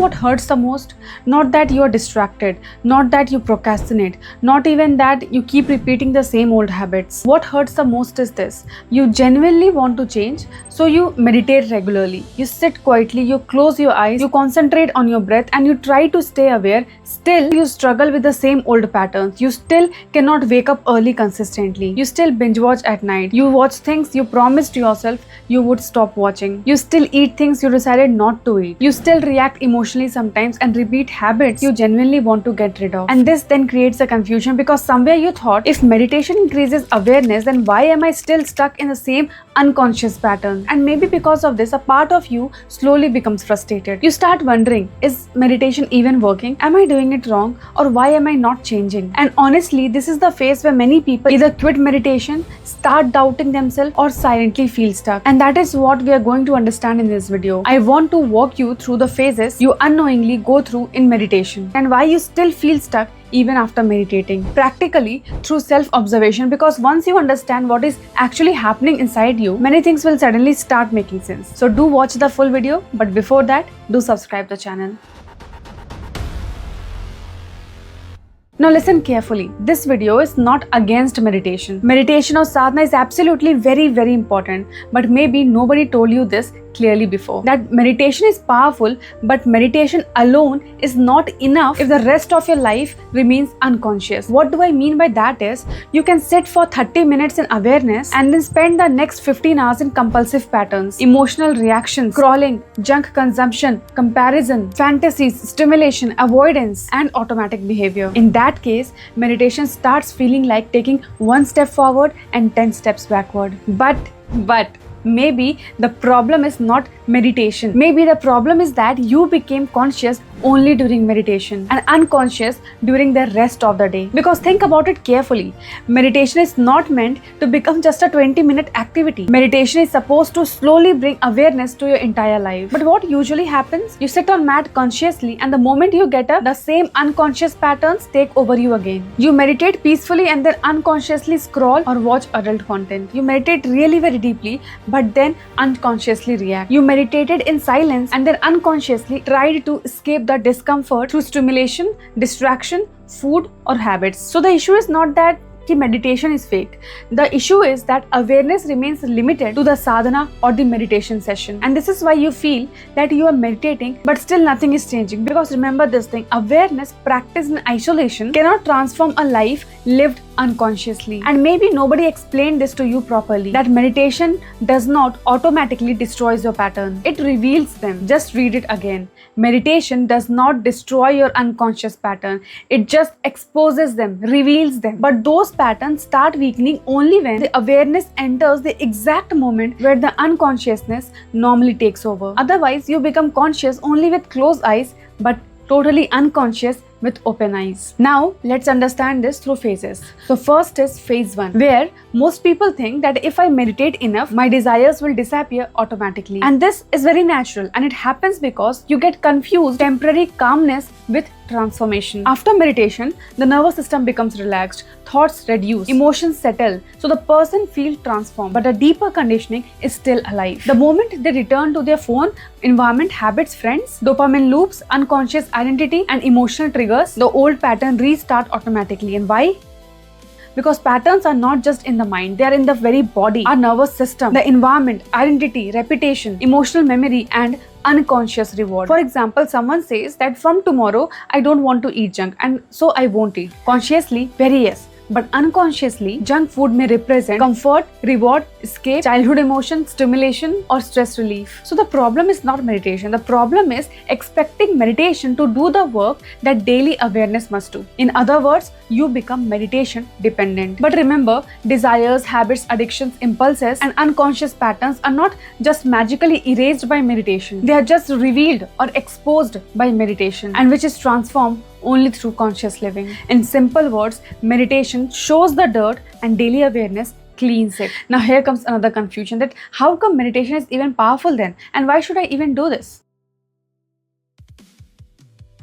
what hurts the most? Not that you are distracted, not that you procrastinate, not even that you keep repeating the same old habits. What hurts the most is this: you genuinely want to change, so you meditate regularly, you sit quietly, you close your eyes, you concentrate on your breath, and you try to stay aware. Still, you struggle with the same old patterns. You still cannot wake up early consistently. You still binge watch at night. You watch things you promised yourself you would stop watching. You still eat things you decided not to eat. You still react emotionally sometimes and repeat habits you genuinely want to get rid of. And this then creates a confusion, because somewhere you thought, if meditation increases awareness, then why am I still stuck in the same unconscious pattern? And maybe because of this, a part of you slowly becomes frustrated. You start wondering, is meditation even working? Am I doing it wrong? Or why am I not changing? And honestly, this is the phase where many people either quit meditation, start doubting themselves, or silently feel stuck. And that is what we are going to understand in this video. I want to walk you through the phases you unknowingly go through in meditation, and why you still feel stuck even after meditating, practically through self-observation, because once you understand what is actually happening inside you, many things will suddenly start making sense. So do watch the full video, but before that, do subscribe the channel. Now listen carefully, this video is not against meditation. Meditation or sadhana is absolutely very important, but maybe nobody told you this clearly before. That meditation is powerful, but meditation alone is not enough if the rest of your life remains unconscious. What do I mean by that is, you can sit for 30 minutes in awareness and then spend the next 15 hours in compulsive patterns, emotional reactions, scrolling, junk consumption, comparison, fantasies, stimulation, avoidance, and automatic behavior. In that case, meditation starts feeling like taking one step forward and 10 steps backward. But maybe the problem is not meditation. Maybe the problem is that you became conscious only during meditation and unconscious during the rest of the day. Because think about it carefully, meditation is not meant to become just a 20-minute activity. Meditation is supposed to slowly bring awareness to your entire life. But what usually happens? You sit on mat consciously, and the moment you get up, the same unconscious patterns take over you again. You meditate peacefully and then unconsciously scroll or watch adult content. You meditate really very deeply, but then unconsciously react. You meditated in silence and then unconsciously tried to escape the discomfort through stimulation, distraction, food, or habits. So the issue is not that meditation is fake. The issue is that awareness remains limited to the sadhana or the meditation session. And this is why you feel that you are meditating but still nothing is changing. Because remember this thing, awareness practiced in isolation cannot transform a life lived unconsciously. And maybe nobody explained this to you properly, that meditation does not automatically destroys your pattern. It reveals them. Just read it again. Meditation does not destroy your unconscious pattern. It just exposes them, reveals them. But those patterns start weakening only when the awareness enters the exact moment where the unconsciousness normally takes over. Otherwise, you become conscious only with closed eyes, but totally unconscious with open eyes. Now, let's understand this through phases. So first is phase 1, where most people think that if I meditate enough, my desires will disappear automatically. And this is very natural, and it happens because you get confused temporary calmness with transformation. After meditation, the nervous system becomes relaxed, thoughts reduce, emotions settle, so the person feels transformed, but the deeper conditioning is still alive. The moment they return to their phone, environment, habits, friends, dopamine loops, unconscious identity, and emotional triggers, the old pattern restart automatically. And why? Because patterns are not just in the mind, they are in the very body, our nervous system, the environment, identity, reputation, emotional memory, and unconscious reward. For example, someone says that from tomorrow I don't want to eat junk, and so I won't eat. Consciously, very yes. But unconsciously, junk food may represent comfort, reward, escape, childhood emotion, stimulation, or stress relief. So the problem is not meditation. The problem is expecting meditation to do the work that daily awareness must do. In other words, you become meditation dependent. But remember, desires, habits, addictions, impulses, and unconscious patterns are not just magically erased by meditation. They are just revealed or exposed by meditation, and which is transformed only through conscious living. In simple words, meditation shows the dirt and daily awareness cleans it. Now here comes another confusion, that how come meditation is even powerful then, and why should I even do this?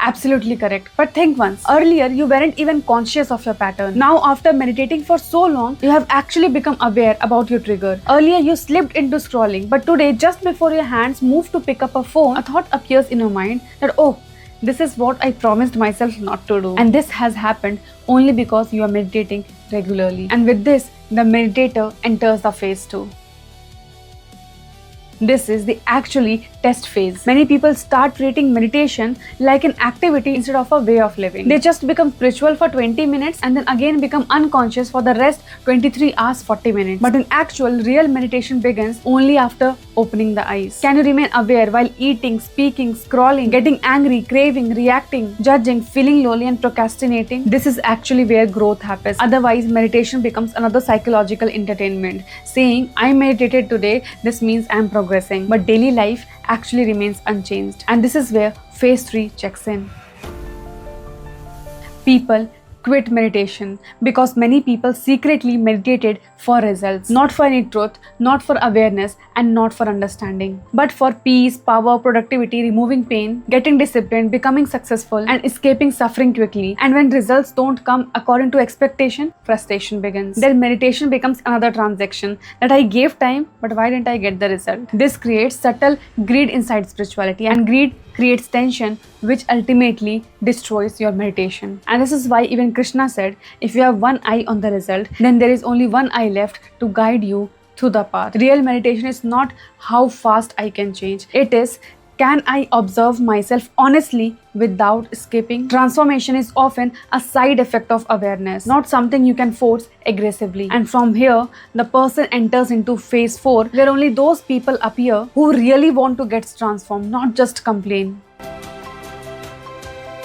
Absolutely correct. But think once. Earlier, you weren't even conscious of your pattern. Now, after meditating for so long, you have actually become aware about your trigger. Earlier, you slipped into scrolling, but today, just before your hands move to pick up a phone, a thought appears in your mind that, oh, this is what I promised myself not to do. And this has happened only because you are meditating regularly. And with this, the meditator enters the phase 2. This is the actually test phase. Many people start treating meditation like an activity instead of a way of living. They just become spiritual for 20 minutes and then again become unconscious for the rest 23 hours 40 minutes. But in actual, real meditation begins only after opening the eyes. Can you remain aware while eating, speaking, scrolling, getting angry, craving, reacting, judging, feeling lonely and procrastinating? This is actually where growth happens. Otherwise, meditation becomes another psychological entertainment. Saying, I meditated today, this means I am progressing. But daily life actually remains unchanged. And this is where phase 3 checks in. People quit meditation because many people secretly meditated for results, not for any truth, not for awareness, and not for understanding, but for peace, power, productivity, removing pain, getting disciplined, becoming successful, and escaping suffering quickly. And when results don't come according to expectation, frustration begins. Then meditation becomes another transaction, that I gave time, but why didn't I get the result? This creates subtle greed inside spirituality, and greed creates tension, which ultimately destroys your meditation. And this is why even Krishna said, if you have one eye on the result, then there is only one eye left to guide you through the path. Real meditation is not how fast I can change. It is, can I observe myself honestly without escaping? Transformation is often a side effect of awareness, not something you can force aggressively. And from here, the person enters into phase 4, where only those people appear who really want to get transformed, not just complain.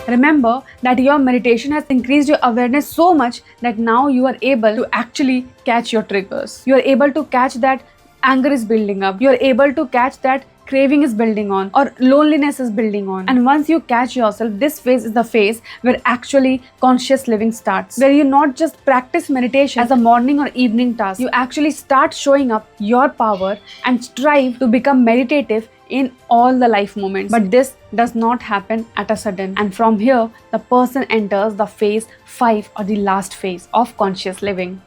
Remember that your meditation has increased your awareness so much that now you are able to actually catch your triggers. You are able to catch that anger is building up. You are able to catch that craving is building on or loneliness is building on. And once you catch yourself, this phase is the phase where actually conscious living starts, where you not just practice meditation as a morning or evening task, you actually start showing up your power and strive to become meditative in all the life moments. But this does not happen at a sudden. And from here, the person enters the phase 5 or the last phase of conscious living.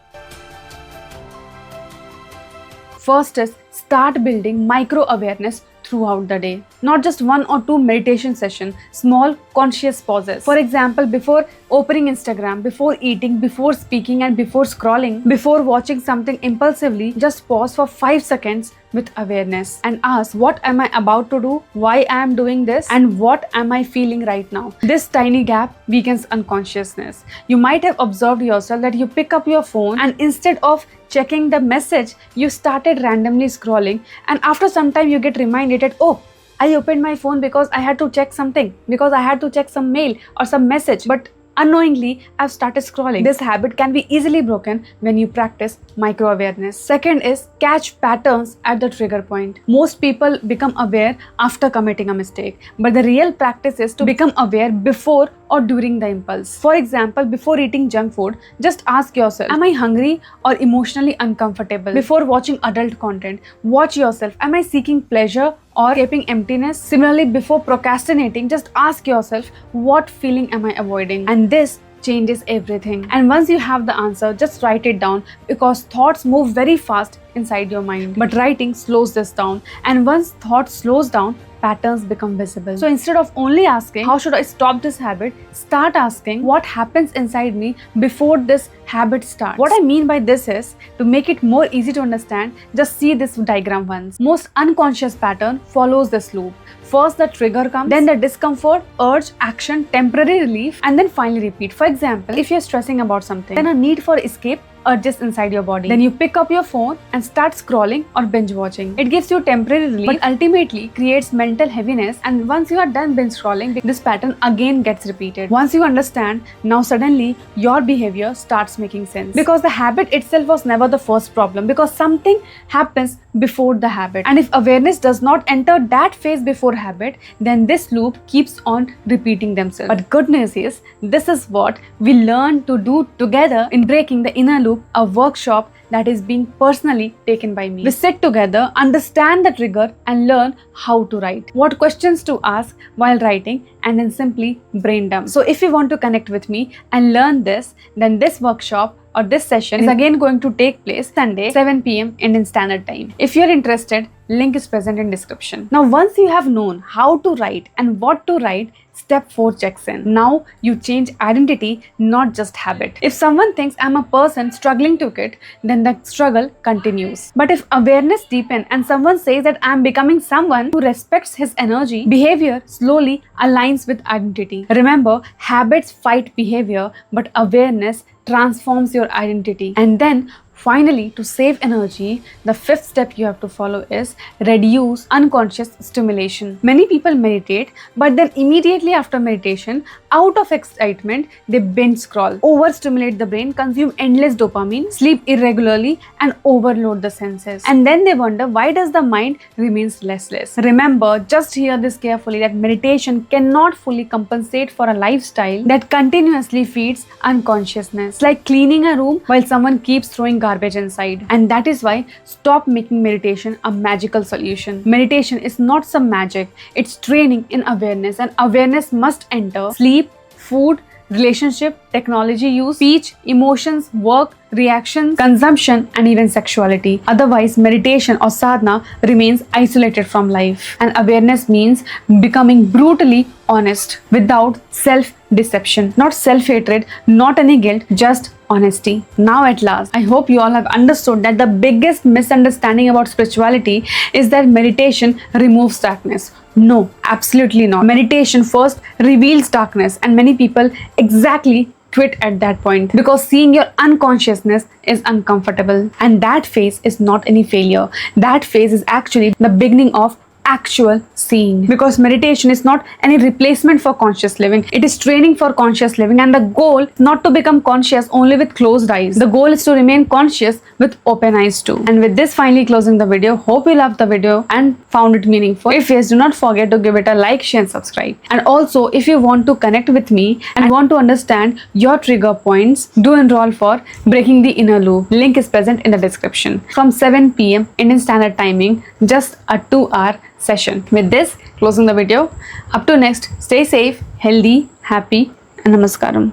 First is start building micro awareness throughout the day. Not just 1 or 2 meditation sessions, small conscious pauses. For example, before opening Instagram, before eating, before speaking and before scrolling, before watching something impulsively, just pause for 5 seconds with awareness and ask, what am I about to do? Why I am doing this? And what am I feeling right now? This tiny gap weakens unconsciousness. You might have observed yourself that you pick up your phone and instead of checking the message, you started randomly scrolling, and after some time you get reminded that, oh, I opened my phone because I had to check something, because I had to check some mail or some message, but unknowingly I've started scrolling. This habit can be easily broken when you practice micro awareness. Second is catch patterns at the trigger point. Most people become aware after committing a mistake, but the real practice is to become aware before or during the impulse. For example, before eating junk food, just ask yourself, am I hungry or emotionally uncomfortable? Before watching adult content, watch yourself, am I seeking pleasure or escaping emptiness? Similarly, before procrastinating, just ask yourself, what feeling am I avoiding? And this changes everything. And once you have the answer, just write it down, because thoughts move very fast inside your mind, but writing slows this down. And once thought slows down, patterns become visible. So instead of only asking, how should I stop this habit? Start asking, what happens inside me before this habit starts? What I mean by this is, to make it more easy to understand, just see this diagram once. Most unconscious pattern follows this loop. First the trigger comes, then the discomfort, urge, action, temporary relief, and then finally repeat. For example, if you're stressing about something, then a need for escape urges inside your body. Then you pick up your phone and start scrolling or binge watching. It gives you temporary relief, but ultimately creates mental heaviness, and once you are done binge scrolling, this pattern again gets repeated. Once you understand, now suddenly your behavior starts making sense, because the habit itself was never the first problem, because something happens before the habit. And if awareness does not enter that phase before habit, then this loop keeps on repeating themselves. But good news is, this is what we learn to do together in Breaking the Inner Loop, a workshop that is being personally taken by me. We sit together, understand the trigger, and learn how to write, what questions to ask while writing, and then simply brain dump. So if you want to connect with me and learn this, then this workshop or this session is again going to take place Sunday, 7 p.m. Indian Standard Time. If you're interested, link is present in description. Now once you have known how to write and what to write, step 4 checks in. Now you change identity, not just habit. If someone thinks I'm a person struggling to quit, then the struggle continues. But if awareness deepens and someone says that I'm becoming someone who respects his energy, behavior slowly aligns with identity. Remember, habits fight behavior, but awareness transforms your identity. And then finally, to save energy, the 5th step you have to follow is reduce unconscious stimulation. Many people meditate, but then immediately after meditation, out of excitement, they binge scroll, overstimulate the brain, consume endless dopamine, sleep irregularly, and overload the senses. And then they wonder, why does the mind remains restless? Remember, just hear this carefully, that meditation cannot fully compensate for a lifestyle that continuously feeds unconsciousness. It's like cleaning a room while someone keeps throwing garbage inside. And that is why stop making meditation a magical solution. Meditation is not some magic. It's training in awareness, and awareness must enter sleep, food, relationship, technology use, speech, emotions, work, reactions, consumption, and even sexuality. Otherwise, meditation or sadhana remains isolated from life. And awareness means becoming brutally honest without self-deception, not self-hatred, not any guilt, just honesty. Now at last, I hope you all have understood that the biggest misunderstanding about spirituality is that meditation removes darkness. No, absolutely not. Meditation first reveals darkness, and many people exactly quit at that point because seeing your unconsciousness is uncomfortable. And that phase is not any failure. That phase is actually the beginning of actual seeing, because meditation is not any replacement for conscious living. It is training for conscious living, and the goal is not to become conscious only with closed eyes. The goal is to remain conscious with open eyes too. And with this, finally closing the video. Hope you loved the video and found it meaningful. If yes, do not forget to give it a like, share and subscribe. And also, if you want to connect with me and want to understand your trigger points, do enroll for Breaking the Inner Loop. Link is present in the description. From 7 p.m. Indian Standard Timing, just a 2-hour session. With this, closing the video. Up to next, stay safe, healthy, happy, and namaskaram.